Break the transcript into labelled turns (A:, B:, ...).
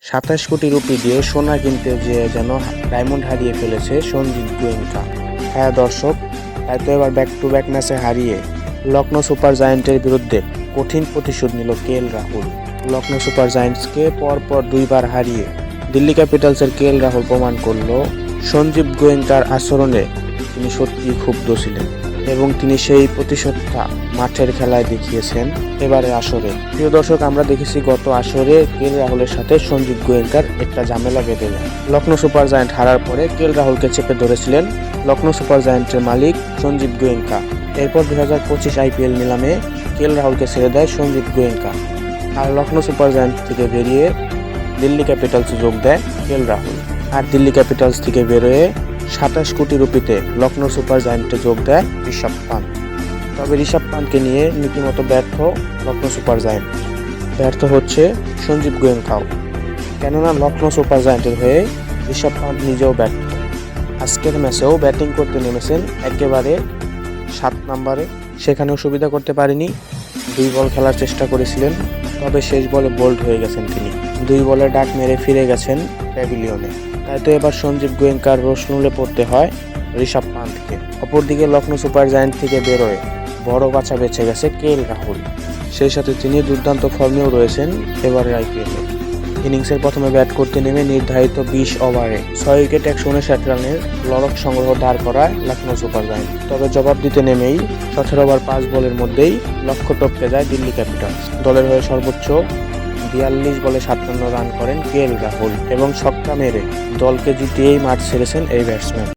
A: 27 কোটি রুপি দিয়ে সোনা কিনতে যেয়ে যেন ডায়মন্ড হারিয়ে ফেলেছে সঞ্জীব গোয়েঙ্কা। হ্যাঁ দর্শক, তাই তো এবার ব্যাক টু ব্যাক ম্যাচে হারিয়ে লখনৌ সুপার জায়ান্টের বিরুদ্ধে কঠিন প্রতিশোধ নিল রাহুল। লখনৌ সুপার জায়ান্টসকে পরপর দুইবার হারিয়ে দিল্লি ক্যাপিটালসের রাহুল প্রমাণ করল সঞ্জীব গোয়েঙ্কার আচরণে তিনি সত্যিই ক্ষুব্ধ ছিলেন এবং তিনি সেই প্রতিশোধটা মাঠের খেলায় দেখিয়েছেন এবারে আসরে। প্রিয় দর্শক, আমরা দেখেছি গত আসরে রাহুলের সাথে সঞ্জীব গোয়েঙ্কার একটা ঝামেলা বেঁধে যায়। লখনৌ সুপার জায়ান্ট হারার পরে রাহুলকে চেপে ধরেছিলেন লখনৌ সুপার জায়ান্টের মালিক সঞ্জীব গোয়েঙ্কা। এরপর 2025 IPL নিলামে রাহুলকে ছেড়ে দেয় সঞ্জীব গোয়েঙ্কা, আর লখনৌ সুপার জায়ান্ট থেকে বেরিয়ে দিল্লি ক্যাপিটালসে যোগ দেয় রাহুল। আর দিল্লি ক্যাপিটালস থেকে বেরোয় 27 কোটি রুপিতে লখনৌ সুপার জায়ান্টে যোগ দেয় ঋষভ পান্ত। তবে ঋষভ পান্তকে নিয়ে রীতিমতো ব্যর্থ লখনৌ সুপার জায়ান্ট, ব্যর্থ হচ্ছে সঞ্জীব গোয়েঙ্কাও, কেননা লখনৌ সুপার জায়ান্টের হয়ে ঋষভ পান্ত নিজেও ব্যর্থ। আজকের ম্যাচেও ব্যাটিং করতে নেমেছেন একেবারে 7 নম্বরে, সেখানেও সুবিধা করতে পারেনি। 2 বল খেলার চেষ্টা করেছিলেন, তবে শেষ বলে বোল্ড হয়ে গেছেন তিনি। 2 বলে ডাক মেরে ফিরে গেছেন প্যাভিলিয়নে। তাই তো এবার সঞ্জীব গোয়েঙ্কার রোশনুলে পড়তে হয় ঋষভ পান্তকে। অপরদিকে লখনৌ সুপার জায়ান্ট থেকে বেরোয় বড় বাছা বেঁচে গেছে রাহুল। সেই সাথে তিনি দুর্দান্ত ফর্মেও রয়েছেন এবারের IPL-এ। ইনিংসের প্রথমে ব্যাট করতে নেমে নির্ধারিত 20 ওভারে 6 উইকেট 159 রানের লড়ক সংগ্রহ দাঁড় করায় লখনৌ সুপার জায়ান্ট। তবে জবাব দিতে নেমেই 17 ওভার 5 বলের মধ্যেই লক্ষ্য টপকে যায় দিল্লি ক্যাপিটালস। দলের হয়ে সর্বোচ্চ 42 বলে 57 রান করেন রাহুল এবং ছক্কা মেরে দলকে জিতিয়েই মাঠ ছেড়েছেন এই ব্যাটসম্যান।